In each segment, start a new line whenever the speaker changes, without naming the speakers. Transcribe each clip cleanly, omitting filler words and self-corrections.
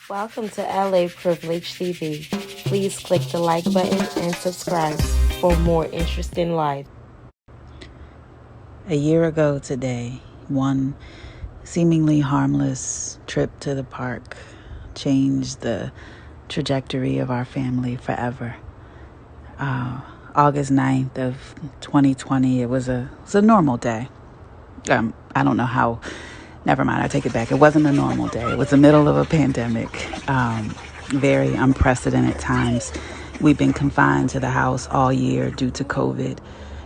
Welcome to LA Privilege TV. Please click the like button and subscribe for more interesting life.
A year ago today, one seemingly harmless trip to the park changed the trajectory of our family forever. August 9th of 2020, it was a normal day. I don't know how, never mind, I take it back. It wasn't a normal day. It was the middle of a pandemic, very unprecedented times. We've been confined to the house all year due to COVID.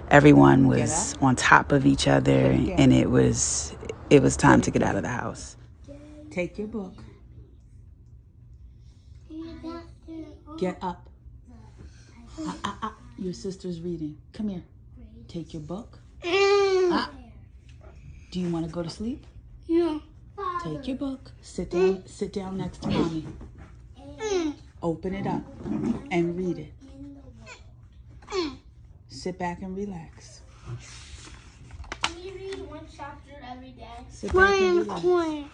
Everyone was on top of each other, and it was time to get out of the house. Take your book. Get up. Your sister's reading. Come here. Take your book. Do you want to go to sleep?
Yeah.
Take your book. Sit down next to mommy. Open it up and read it. Sit back and relax.
Can you read one chapter every day?
Sit back and relax.
One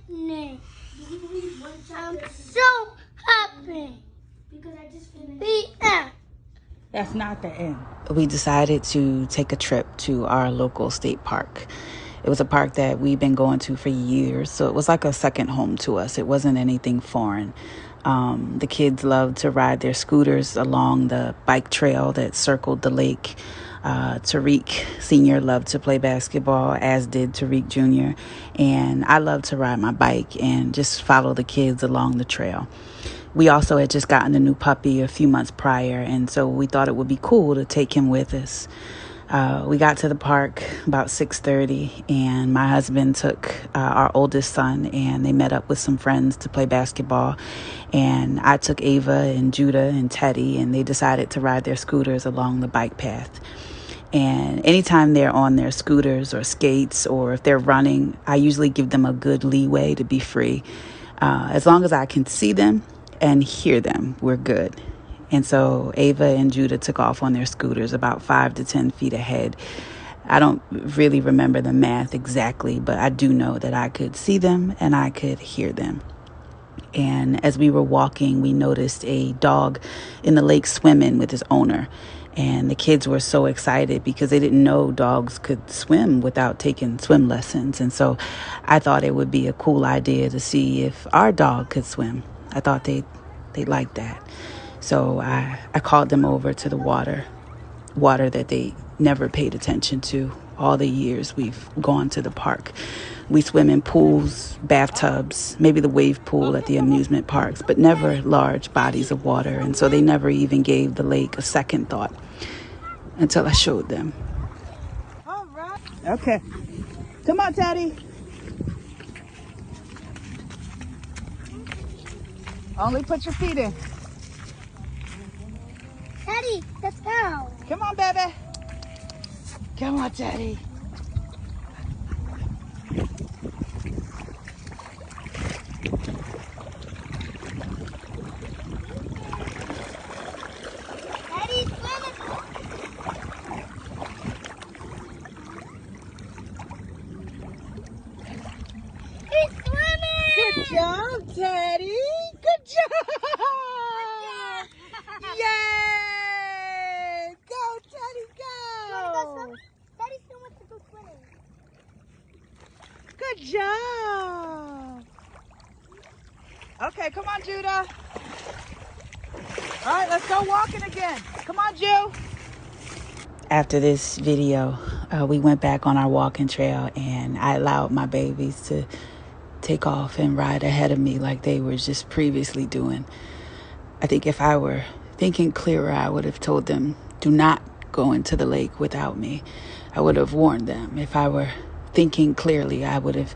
name. You can read one chapter. I'm so happy. Because I just finished. The end.
That's not the end. We decided to take a trip to our local state park. It was a park that we've been going to for years, so it was like a second home to us. It wasn't anything foreign. The kids loved to ride their scooters along the bike trail that circled the lake. Tariq Sr. loved to play basketball, as did Tariq Jr. And I loved to ride my bike and just follow the kids along the trail. We also had just gotten a new puppy a few months prior, and so we thought it would be cool to take him with us. We got to the park about 6:30, and my husband took our oldest son, and they met up with some friends to play basketball. And I took Ava and Judah and Teddy, and they decided to ride their scooters along the bike path. And anytime they're on their scooters or skates, or if they're running, I usually give them a good leeway to be free. As long as I can see them and hear them, we're good. And so Ava and Judah took off on their scooters about 5 to 10 feet ahead. I don't really remember the math exactly, but I do know that I could see them and I could hear them. And as we were walking, we noticed a dog in the lake swimming with his owner. And the kids were so excited because they didn't know dogs could swim without taking swim lessons. And so I thought it would be a cool idea to see if our dog could swim. I thought they'd like that. So I called them over to the water that they never paid attention to all the years we've gone to the park. We swim in pools, bathtubs, maybe the wave pool at the amusement parks, but never large bodies of water. And so they never even gave the lake a second thought until I showed them. All right. Okay. Come on, Teddy. Only put your feet in.
Daddy, let's go.
Come on, baby. Come on, Teddy.
Daddy's swimming. He's swimming.
Good job, Teddy. Good job. Yay! Go, Teddy, go.
Daddy still wants to go swimming.
Good job. Okay, come on, Judah. All right, let's go walking again. Come on, Ju. After this video, we went back on our walking trail, and I allowed my babies to take off and ride ahead of me like they were just previously doing. I think if I were thinking clearer, I would have told them, do not go into the lake without me. I would have warned them. If I were thinking clearly, I would have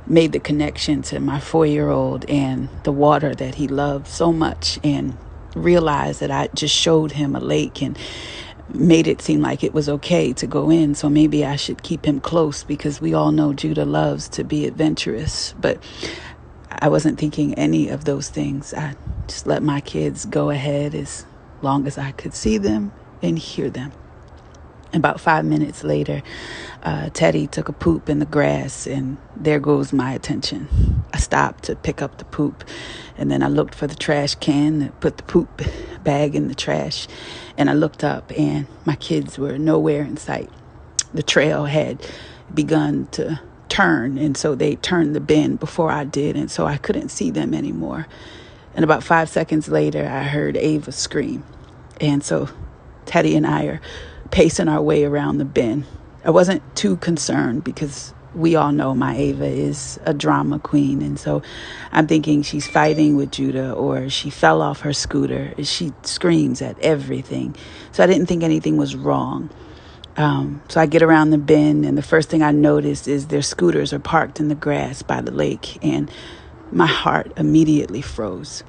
made the connection to my 4-year-old and the water that he loved so much, and realized that I just showed him a lake and made it seem like it was okay to go in. So maybe I should keep him close, because we all know Judah loves to be adventurous. But I wasn't thinking any of those things. I just let my kids go ahead as long as I could see them and hear them. About 5 minutes later, Teddy took a poop in the grass, and there goes my attention. I stopped to pick up the poop, and then I looked for the trash can to put the poop bag in the trash, and I looked up, and my kids were nowhere in sight. The trail had begun to turn, and so they turned the bend before I did, and so I couldn't see them anymore. And about 5 seconds later, I heard Ava scream, and so Teddy and I are pacing our way around the bend. I wasn't too concerned because we all know my Ava is a drama queen. And so I'm thinking she's fighting with Judah, or she fell off her scooter. She screams at everything. So I didn't think anything was wrong. So I get around the bend, and the first thing I noticed is their scooters are parked in the grass by the lake. And my heart immediately froze.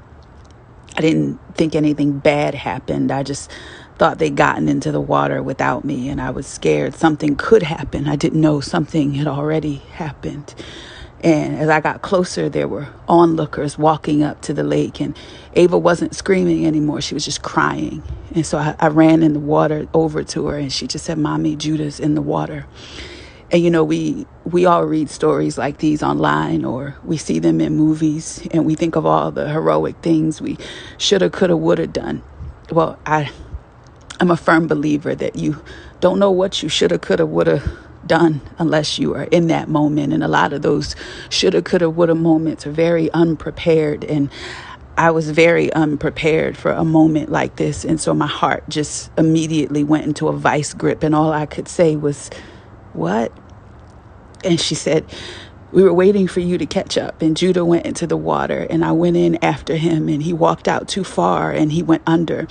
I didn't think anything bad happened. I just thought they'd gotten into the water without me, and I was scared something could happen. I didn't know something had already happened. And as I got closer, there were onlookers walking up to the lake, and Ava wasn't screaming anymore. She was just crying. And so I ran in the water over to her, and she just said, "Mommy, Judah's in the water." And, you know, we all read stories like these online, or we see them in movies, and we think of all the heroic things we shoulda, coulda, woulda done. Well, I'm a firm believer that you don't know what you shoulda, coulda, woulda done unless you are in that moment. And a lot of those shoulda, coulda, woulda moments are very unprepared. And I was very unprepared for a moment like this. And so my heart just immediately went into a vice grip. And all I could say was, "What?" And she said, "We were waiting for you to catch up." And Judah went into the water, and I went in after him, and he walked out too far, and he went under.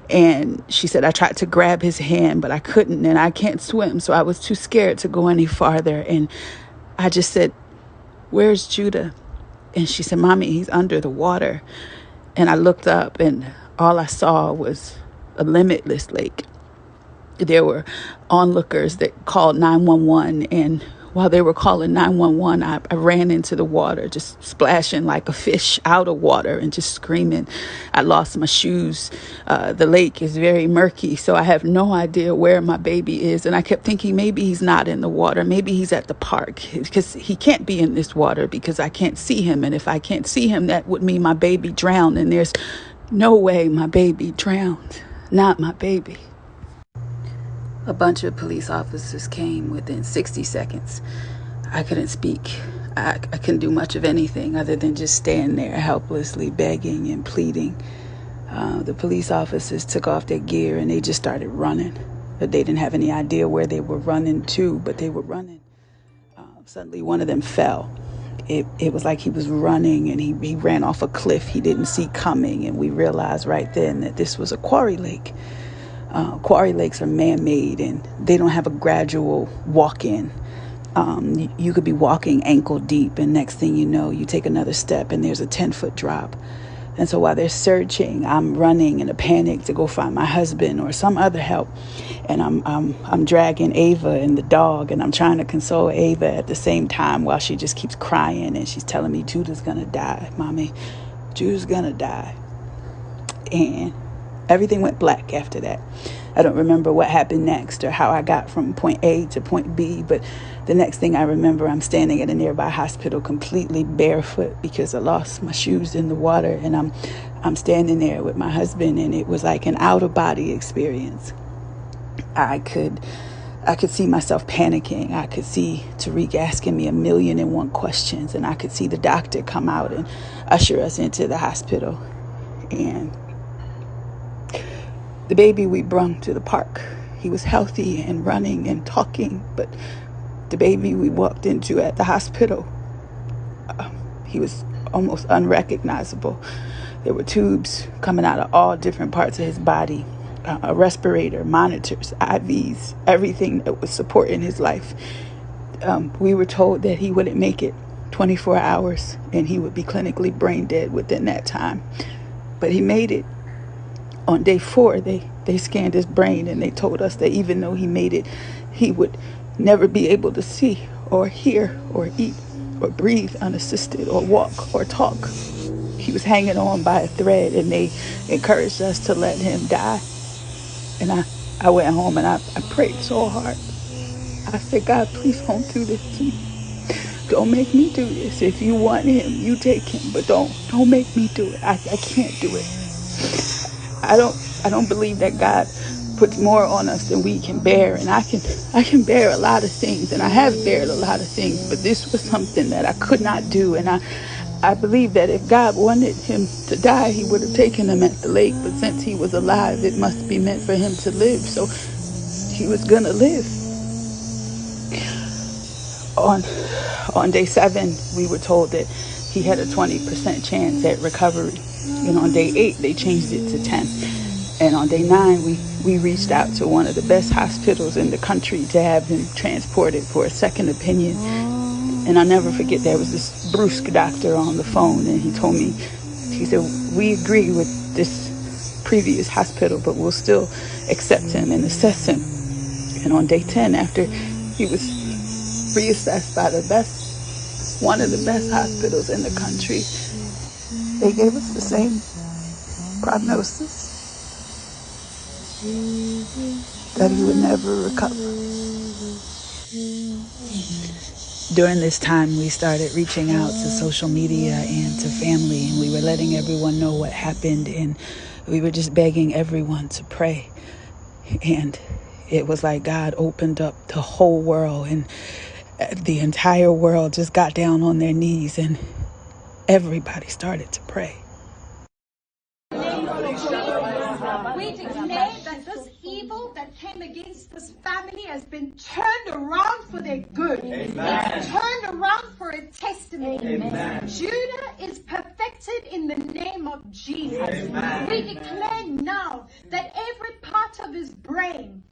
And she said, "I tried to grab his hand, but I couldn't, and I can't swim, so I was too scared to go any farther." And I just said, "Where's Judah?" And she said, "Mommy, he's under the water." And I looked up, and all I saw was a limitless lake. There were onlookers that called 911, and while they were calling 911, I ran into the water, just splashing like a fish out of water and just screaming. I lost my shoes. The lake is very murky, so I have no idea where my baby is. And I kept thinking maybe he's not in the water. Maybe he's at the park, because he can't be in this water because I can't see him. And if I can't see him, that would mean my baby drowned. And there's no way my baby drowned. Not my baby. A bunch of police officers came within 60 seconds. I couldn't speak. I couldn't do much of anything other than just stand there helplessly begging and pleading. The police officers took off their gear, and they just started running. But they didn't have any idea where they were running to, but they were running. Suddenly one of them fell. It was like he was running, and he ran off a cliff he didn't see coming. And we realized right then that this was a quarry lake. Quarry lakes are man-made, and they don't have a gradual walk-in. You could be walking ankle deep, and next thing you know, you take another step, and there's a 10-foot drop. And so while they're searching, I'm running in a panic to go find my husband or some other help. And I'm dragging Ava and the dog, and I'm trying to console Ava at the same time while she just keeps crying, and she's telling me, "Judah's gonna die, Mommy. Judah's gonna die." And everything went black after that. I don't remember what happened next or how I got from point A to point B, but the next thing I remember, I'm standing at a nearby hospital completely barefoot because I lost my shoes in the water, and I'm standing there with my husband, and it was like an out-of-body experience. I could see myself panicking. I could see Tariq asking me 1,000,001 questions, and I could see the doctor come out and usher us into the hospital. And the baby we brung to the park, he was healthy and running and talking, but the baby we walked into at the hospital, he was almost unrecognizable. There were tubes coming out of all different parts of his body, a respirator, monitors, IVs, everything that was supporting his life. We were told that he wouldn't make it 24 hours and he would be clinically brain dead within that time. But he made it. On day 4, they scanned his brain, and they told us that even though he made it, he would never be able to see or hear or eat or breathe unassisted or walk or talk. He was hanging on by a thread, and they encouraged us to let him die. And I I went home and I prayed so hard. I said, God, please don't do this to me. Don't make me do this. If you want him, you take him, but don't make me do it. I can't do it. I don't believe that God puts more on us than we can bear, and I can bear a lot of things, and I have bared a lot of things, but this was something that I could not do. And I believe that if God wanted him to die, he would have taken him at the lake, but since he was alive, it must be meant for him to live. So he was gonna live. On day 7, we were told that he had a 20% chance at recovery. And on day 8, they changed it to 10. And on day 9, we reached out to one of the best hospitals in the country to have him transported for a second opinion. And I'll never forget, there was this brusque doctor on the phone, and he told me, he said, we agree with this previous hospital, but we'll still accept him and assess him. And on day 10, after he was reassessed by one of the best hospitals in the country, they gave us the same prognosis, that he would never recover. During this time, we started reaching out to social media and to family, and we were letting everyone know what happened, and we were just begging everyone to pray. And it was like God opened up the whole world, and the entire world just got down on their knees, and everybody started to pray.
We declare that this evil that came against this family has been turned around for their good. Amen. It's turned around for a testimony. Amen. Judah is perfected in the name of Jesus. Amen. We declare now that every part of his brain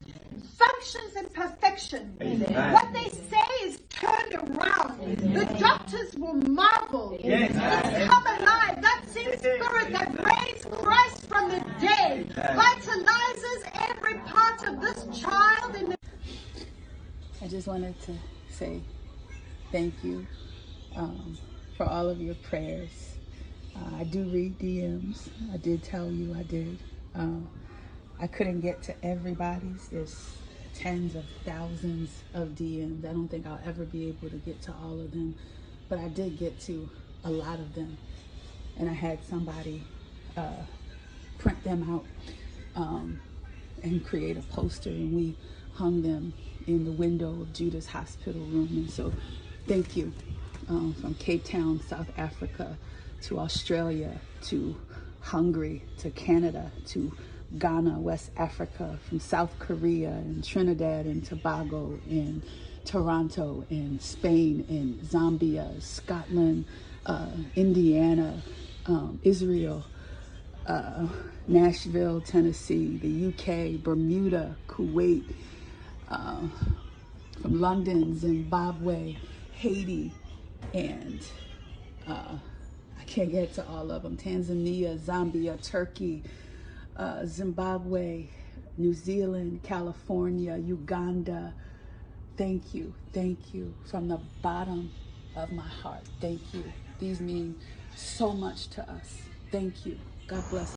functions in perfection. Amen. What they say is turned around. Amen. The doctors will marvel. Yes. It's come alive. That same spirit that raised Christ from the dead vitalizes every part of this child.
I just wanted to say thank you for all of your prayers. I do read DMs. I did tell you I did. I couldn't get to everybody's. There's tens of thousands of DMs. I don't think I'll ever be able to get to all of them, but I did get to a lot of them. And I had somebody print them out and create a poster, and we hung them in the window of Judah's hospital room. And so thank you, from Cape Town, South Africa, to Australia, to Hungary, to Canada, to Ghana, West Africa, from South Korea and Trinidad and Tobago, and Toronto, and Spain, and Zambia, Scotland, Indiana, Israel, Nashville, Tennessee, the UK, Bermuda, Kuwait, from London, Zimbabwe, Haiti, and I can't get to all of them. Tanzania, Zambia, Turkey, Zimbabwe, New Zealand, California, Uganda. Thank you from the bottom of my heart. Thank you. These mean so much to us. Thank you. God bless.